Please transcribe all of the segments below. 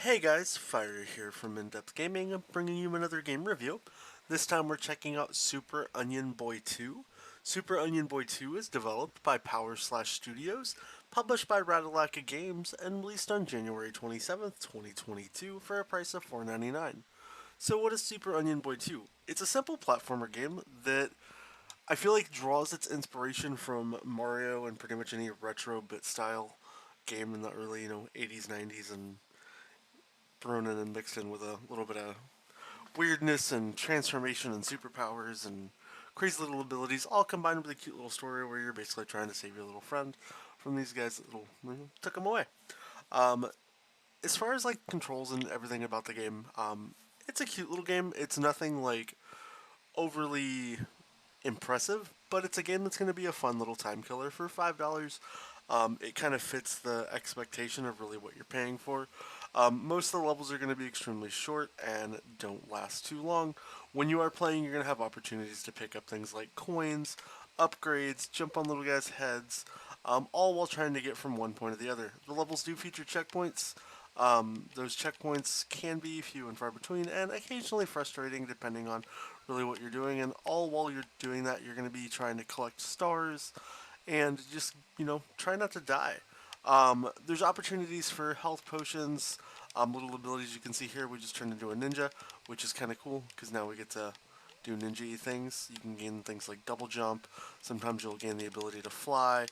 Hey guys, Fire here from InDepth Gaming, bringing you another game review. This time we're checking out Super Onion Boy 2. Super Onion Boy 2 is developed by Power Slash Studios, published by Radalaka Games, and released on January 27th, 2022 for a price of $4.99. So what is Super Onion Boy 2? It's a simple platformer game that I feel like draws its inspiration from Mario and pretty much any retro bit style game in the early, 80s, 90s, and thrown in and mixed in with a little bit of weirdness and transformation and superpowers and crazy little abilities, all combined with a cute little story where you're basically trying to save your little friend from these guys that took him away. Um, as far as like controls and everything about the game, it's a cute little game. It's nothing like overly impressive, but it's a game that's going to be a fun little time killer for $5. It kind of fits the expectation of really what you're paying for. Most of the levels are going to be extremely short and don't last too long. When you are playing, you're going to have opportunities to pick up things like coins, upgrades, jump on little guys' heads, all while trying to get from one point to the other. The levels do feature checkpoints. Those checkpoints can be few and far between and occasionally frustrating depending on really what you're doing. And all while you're doing that, you're going to be trying to collect stars and just, try not to die. There's opportunities for health potions, little abilities you can see here. We just turned into a ninja, which is kind of cool because now we get to do ninja things. You can gain things like double jump. Sometimes you'll gain the ability to fly,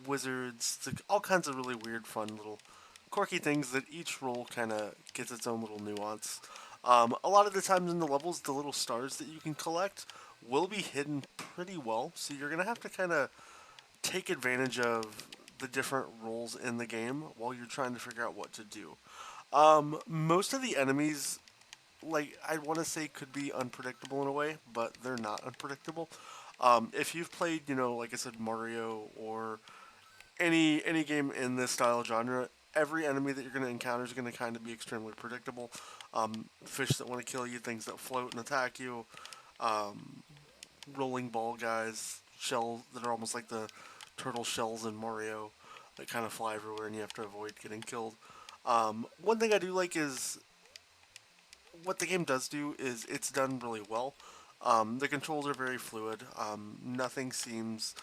wizards, all kinds of really weird, fun little quirky things that each role kind of gets its own little nuance. A lot of the times in the levels, the little stars that you can collect will be hidden pretty well, so you're going to have to kind of take advantage of the different roles in the game while you're trying to figure out what to do. Most of the enemies, like I want to say, could be unpredictable in a way, but they're not unpredictable. If you've played, like I said, Mario or any game in this style genre, every enemy that you're going to encounter is going to kind of be extremely predictable. Fish that want to kill you, things that float and attack you, um, rolling ball guys, shells that are almost like the turtle shells in Mario that kind of fly everywhere and you have to avoid getting killed. One thing I do like is what the game does do is it's done really well. The controls are very fluid. Nothing seems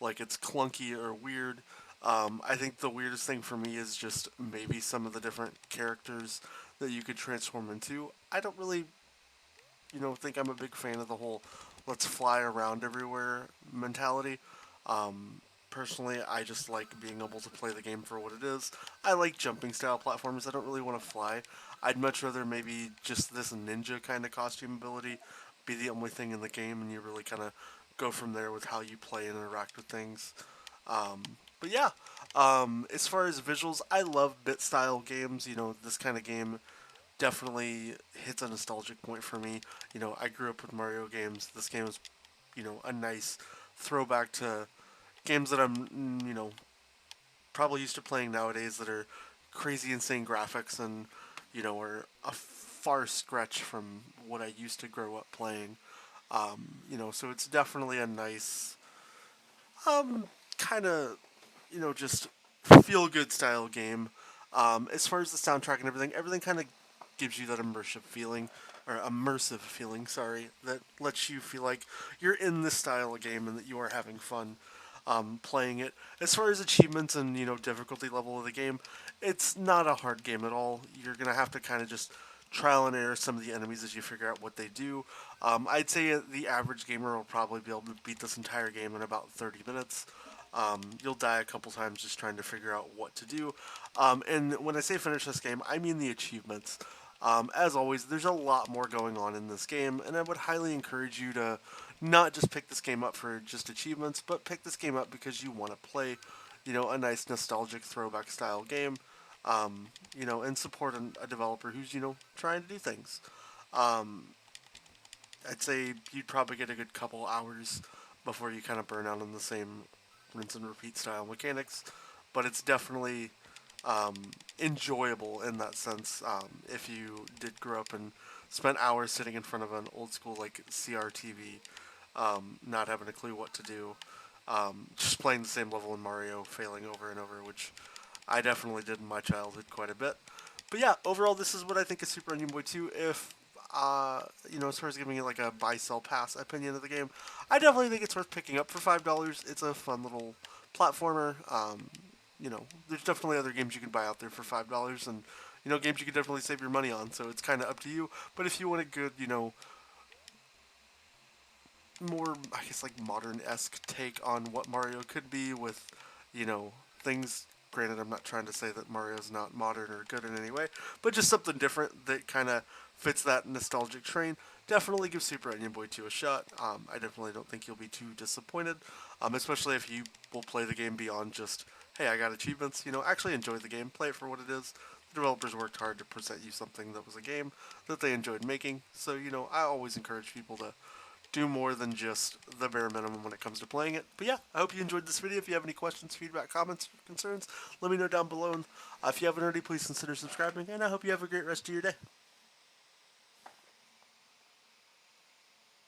like it's clunky or weird. I think the weirdest thing for me is just maybe some of the different characters that you could transform into. I don't really, think I'm a big fan of the whole let's fly around everywhere mentality. Personally, I just like being able to play the game for what it is. I like jumping style platforms. I don't really want to fly. I'd much rather maybe just this ninja kind of costume ability be the only thing in the game, and you really kind of go from there with how you play and interact with things. Um, but yeah, as far as visuals, I love bit style games. This kind of game definitely hits a nostalgic point for me. I grew up with Mario games. This game is, a nice throwback to games that I'm, probably used to playing nowadays that are crazy insane graphics and, are a far stretch from what I used to grow up playing. So it's definitely a nice, kind of, just feel good style game. As far as the soundtrack and everything kind of gives you that immersive feeling, sorry, that lets you feel like you're in this style of game and that you are having fun playing it. As far as achievements and difficulty level of the game, it's not a hard game at all. You're gonna have to kind of just trial and error some of the enemies as you figure out what they do. I'd say the average gamer will probably be able to beat this entire game in about 30 minutes. You'll die a couple times just trying to figure out what to do. And when I say finish this game, I mean the achievements. As always, there's a lot more going on in this game, and I would highly encourage you to not just pick this game up for just achievements, but pick this game up because you want to play, a nice nostalgic throwback style game, and support a developer who's, trying to do things. Um, I'd say you'd probably get a good couple hours before you kind of burn out on the same rinse and repeat style mechanics, but it's definitely enjoyable in that sense. If you did grow up and spent hours sitting in front of an old school like CRTV, not having a clue what to do, just playing the same level in Mario, failing over and over, which I definitely did in my childhood quite a bit. But yeah, overall, this is what I think of Super Onion Boy 2. If as far as giving it like a buy sell pass opinion of the game, I definitely think it's worth picking up for $5. It's a fun little platformer. There's definitely other games you can buy out there for $5, and games you can definitely save your money on. So it's kind of up to you. But if you want a good, more I guess like modern-esque take on what Mario could be with, things. Granted, I'm not trying to say that Mario's not modern or good in any way, but just something different that kind of fits that nostalgic train. Definitely give Super Onion Boy 2 a shot. I definitely don't think you'll be too disappointed, especially if you will play the game beyond just, hey, I got achievements. Actually enjoy the game, play it for what it is. The developers worked hard to present you something that was a game that they enjoyed making. So, I always encourage people to do more than just the bare minimum when it comes to playing it. But yeah, I hope you enjoyed this video. If you have any questions, feedback, comments, or concerns, let me know down below. And if you haven't already, please consider subscribing. And I hope you have a great rest of your day.